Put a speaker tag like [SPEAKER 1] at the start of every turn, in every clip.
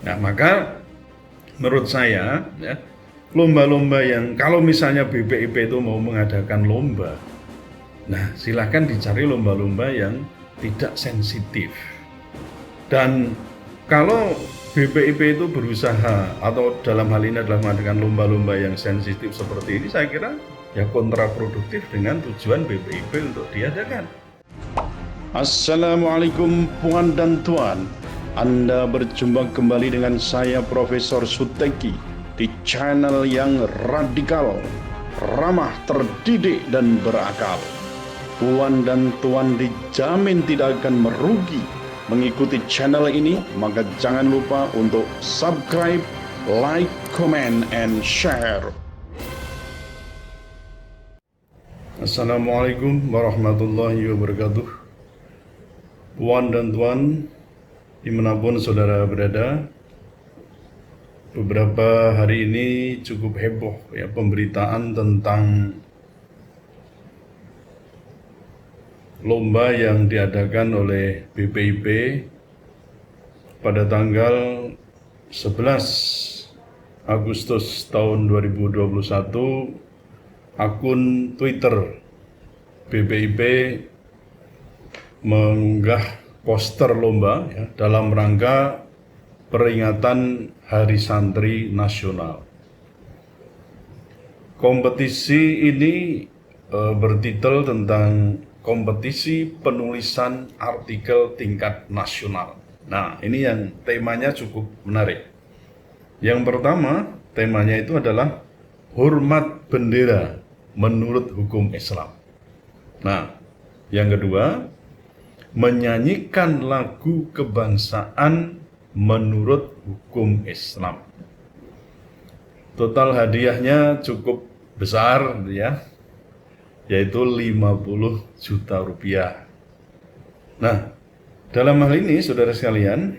[SPEAKER 1] Nah, maka menurut saya ya, lomba-lomba yang kalau misalnya BPIP itu mau mengadakan lomba, nah silahkan dicari lomba-lomba yang tidak sensitif. Dan kalau BPIP itu berusaha atau dalam hal ini adalah mengadakan lomba-lomba yang sensitif seperti ini, saya kira ya kontraproduktif dengan tujuan BPIP untuk diadakan. Assalamualaikum Puan dan Tuan. Anda berjumpa kembali dengan saya Profesor Suteki di channel yang radikal, ramah, terdidik, dan berakal. Puan dan Tuan dijamin tidak akan merugi mengikuti channel ini, maka jangan lupa untuk subscribe, like, comment, and share. Assalamualaikum warahmatullahi wabarakatuh. Puan dan Tuan, dimanapun saudara berada, beberapa hari ini cukup heboh ya pemberitaan tentang lomba yang diadakan oleh BPIP pada tanggal 11 Agustus tahun 2021. Akun Twitter BPIP mengunggah poster lomba ya, dalam rangka peringatan Hari Santri Nasional. Kompetisi ini bertitel tentang kompetisi penulisan artikel tingkat nasional. Nah, ini yang temanya cukup menarik. Yang pertama, temanya itu adalah hormat bendera menurut hukum Islam. Nah, yang kedua, menyanyikan lagu kebangsaan menurut hukum Islam. Total hadiahnya cukup besar ya, yaitu 50 juta rupiah. Nah, dalam hal ini saudara sekalian,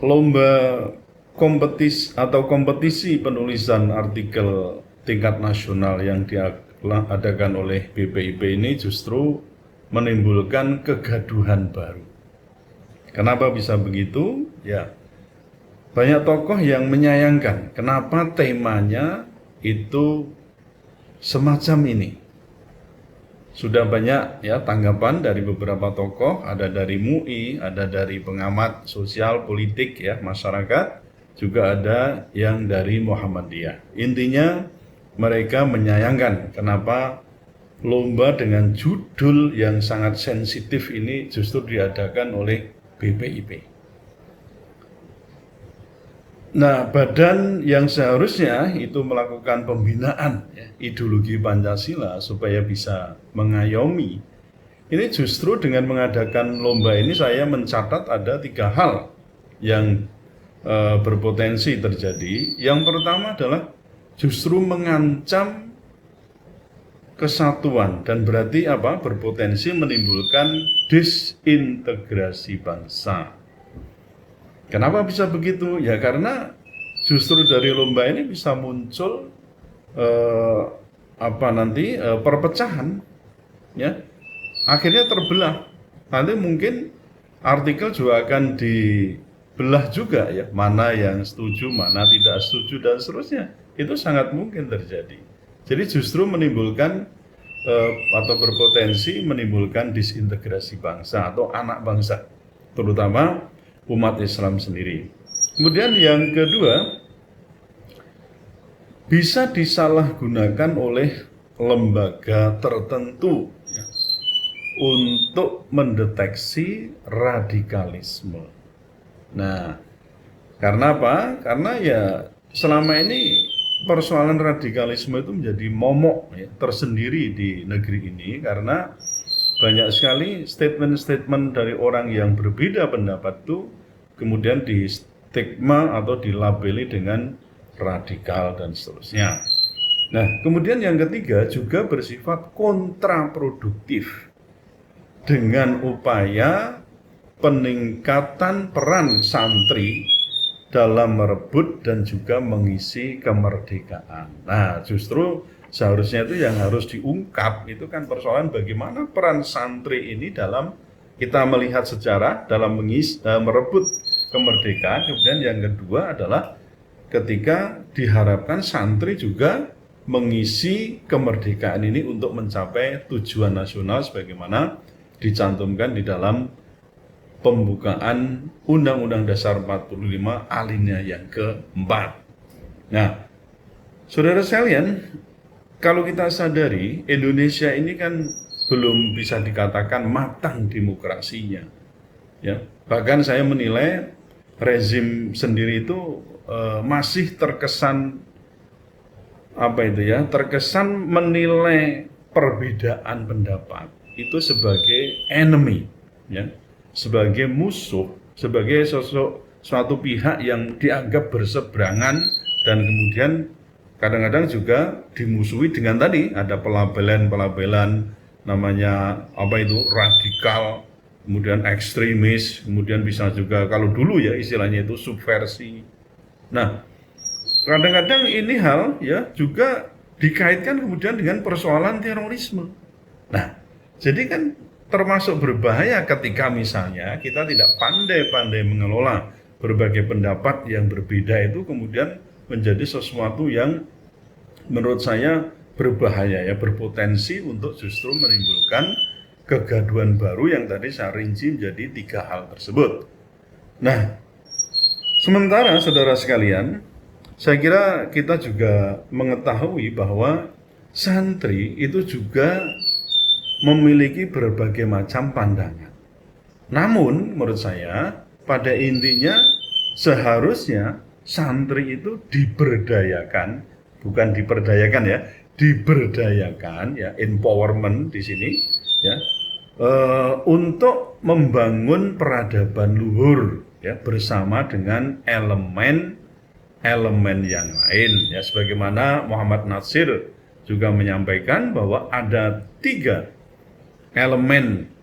[SPEAKER 1] lomba kompetisi penulisan artikel tingkat nasional yang diadakan oleh BPIP ini justru menimbulkan kegaduhan baru. Kenapa bisa begitu? Ya, banyak tokoh yang menyayangkan kenapa temanya itu semacam ini. Sudah banyak ya tanggapan dari beberapa tokoh, ada dari MUI, ada dari pengamat sosial politik ya masyarakat, juga ada yang dari Muhammadiyah. Intinya mereka menyayangkan kenapa lomba dengan judul yang sangat sensitif ini justru diadakan oleh BPIP. Nah, badan yang seharusnya itu melakukan pembinaan ya, ideologi Pancasila supaya bisa mengayomi, ini justru dengan mengadakan lomba ini saya mencatat ada 3 hal yang berpotensi terjadi. Yang pertama adalah justru mengancam kesatuan dan berarti apa? Berpotensi menimbulkan disintegrasi bangsa. Kenapa bisa begitu? Ya karena justru dari lomba ini bisa muncul perpecahan, ya. Akhirnya terbelah. Nanti mungkin artikel juga akan dibelah juga ya, mana yang setuju, mana tidak setuju dan seterusnya. Itu sangat mungkin terjadi. Jadi justru menimbulkan atau berpotensi menimbulkan disintegrasi bangsa atau anak bangsa, terutama umat Islam sendiri. Kemudian yang kedua, bisa disalahgunakan oleh lembaga tertentu ya, untuk mendeteksi radikalisme. Nah, karena apa? Karena ya selama ini persoalan radikalisme itu menjadi momok ya, tersendiri di negeri ini karena banyak sekali statement-statement dari orang yang berbeda pendapat itu kemudian di stigma atau dilabeli dengan radikal dan seterusnya. Nah, kemudian yang ketiga juga bersifat kontraproduktif dengan upaya peningkatan peran santri dalam merebut dan juga mengisi kemerdekaan. Nah, justru seharusnya itu yang harus diungkap itu kan persoalan bagaimana peran santri ini dalam kita melihat sejarah dalam merebut kemerdekaan. Kemudian yang kedua adalah ketika diharapkan santri juga mengisi kemerdekaan ini untuk mencapai tujuan nasional sebagaimana dicantumkan di dalam pembukaan Undang-Undang Dasar 45 alinea yang keempat. Nah, saudara sekalian, kalau kita sadari Indonesia ini kan belum bisa dikatakan matang demokrasinya, ya. Bahkan saya menilai rezim sendiri itu masih terkesan terkesan menilai perbedaan pendapat itu sebagai enemy, ya, sebagai musuh, sebagai suatu pihak yang dianggap berseberangan, dan kemudian kadang-kadang juga dimusuhi dengan tadi ada pelabelan namanya radikal, kemudian ekstremis, kemudian bisa juga kalau dulu ya istilahnya itu subversi. Nah, kadang-kadang ini hal ya juga dikaitkan kemudian dengan persoalan terorisme. Nah, jadi kan termasuk berbahaya ketika misalnya kita tidak pandai-pandai mengelola berbagai pendapat yang berbeda itu kemudian menjadi sesuatu yang menurut saya berbahaya, ya, berpotensi untuk justru menimbulkan kegaduhan baru yang tadi saya rinci menjadi 3 hal tersebut. Nah, sementara saudara sekalian, saya kira kita juga mengetahui bahwa santri itu juga memiliki berbagai macam pandangan. Namun menurut saya pada intinya seharusnya santri itu diberdayakan, bukan diperdayakan ya, diberdayakan ya, empowerment di sini ya, untuk membangun peradaban luhur ya bersama dengan elemen yang lain ya, sebagaimana Muhammad Natsir juga menyampaikan bahwa ada 3 elemen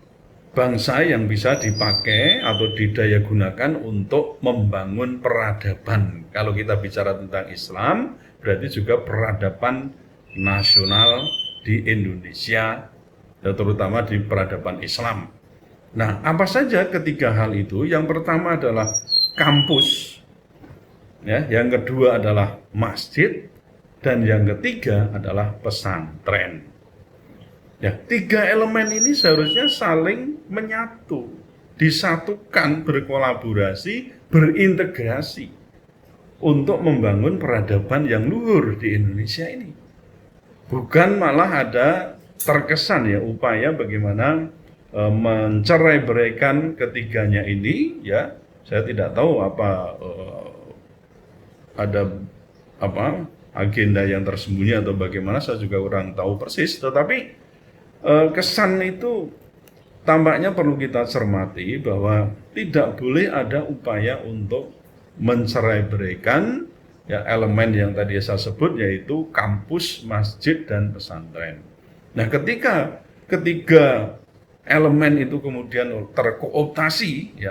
[SPEAKER 1] bangsa yang bisa dipakai atau didayagunakan untuk membangun peradaban. Kalau kita bicara tentang Islam, berarti juga peradaban nasional di Indonesia, terutama di peradaban Islam. Nah, apa saja ketiga hal itu? Yang pertama adalah kampus, ya, yang kedua adalah masjid, dan yang ketiga adalah pesantren. Ya, 3 elemen ini seharusnya saling menyatu, disatukan, berkolaborasi, berintegrasi untuk membangun peradaban yang luhur di Indonesia ini. Bukan malah ada terkesan ya upaya bagaimana mencerai-beraikan ketiganya ini, ya. Saya tidak tahu ada agenda yang tersembunyi atau bagaimana, saya juga kurang tahu persis, tetapi kesan itu tampaknya perlu kita cermati bahwa tidak boleh ada upaya untuk mencerai-beraikan ya elemen yang tadi saya sebut, yaitu kampus, masjid, dan pesantren. Nah, ketika ketiga elemen itu kemudian terkooptasi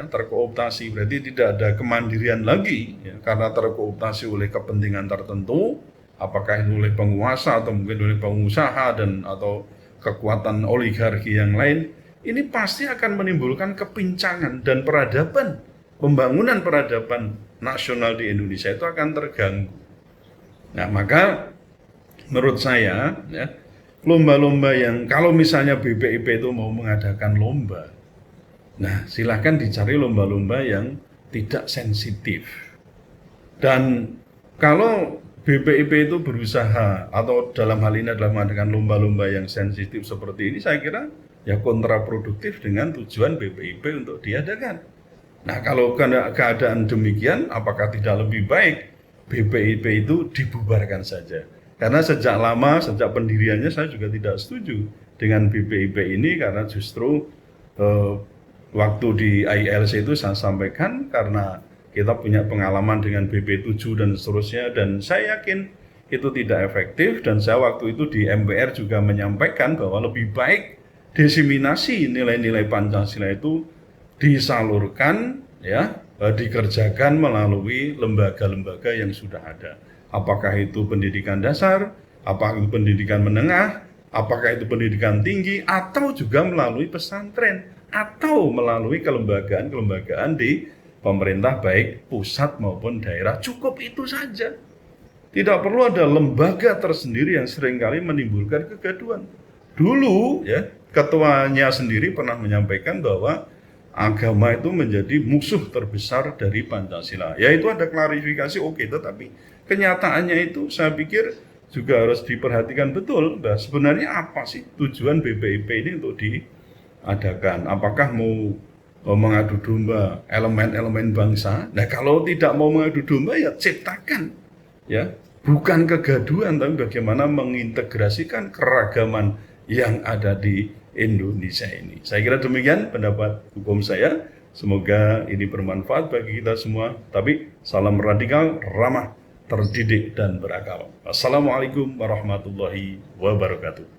[SPEAKER 1] berarti tidak ada kemandirian lagi ya, karena terkooptasi oleh kepentingan tertentu, apakah itu oleh penguasa atau mungkin oleh pengusaha dan atau kekuatan oligarki yang lain, ini pasti akan menimbulkan kepincangan dan pembangunan peradaban nasional di Indonesia itu akan terganggu. Nah, maka menurut saya ya, lomba-lomba yang kalau misalnya BPIP itu mau mengadakan lomba, nah silahkan dicari lomba-lomba yang tidak sensitif. Dan kalau BPIP itu berusaha atau dalam hal ini adalah mengadakan lomba-lomba yang sensitif seperti ini, saya kira ya kontraproduktif dengan tujuan BPIP untuk diadakan. Nah, kalau keadaan demikian, apakah tidak lebih baik BPIP itu dibubarkan saja? Karena sejak lama, sejak pendiriannya saya juga tidak setuju dengan BPIP ini, karena justru waktu di ILC itu saya sampaikan karena kita punya pengalaman dengan BP7 dan seterusnya, dan saya yakin itu tidak efektif, dan saya waktu itu di MPR juga menyampaikan bahwa lebih baik diseminasi nilai-nilai Pancasila itu disalurkan ya, dikerjakan melalui lembaga-lembaga yang sudah ada. Apakah itu pendidikan dasar, apakah itu pendidikan menengah, apakah itu pendidikan tinggi, atau juga melalui pesantren. atau melalui kelembagaan-kelembagaan di pemerintah baik pusat maupun daerah. Cukup itu saja. Tidak perlu ada lembaga tersendiri yang seringkali menimbulkan kegaduhan. Dulu ya, ketuanya sendiri pernah menyampaikan bahwa agama itu menjadi musuh terbesar dari Pancasila. Ya itu ada klarifikasi, oke, tetapi kenyataannya itu saya pikir juga harus diperhatikan betul. Nah, sebenarnya apa sih tujuan BPIP ini untuk diadakan? Apakah mau mengadu domba elemen-elemen bangsa? Nah, kalau tidak mau mengadu domba ya ciptakan, ya bukan kegaduhan, tapi bagaimana mengintegrasikan keragaman yang ada di Indonesia ini. Saya kira demikian pendapat hukum saya. Semoga ini bermanfaat bagi kita semua. Tapi salam radikal, ramah, terdidik, dan berakal. Assalamualaikum warahmatullahi wabarakatuh.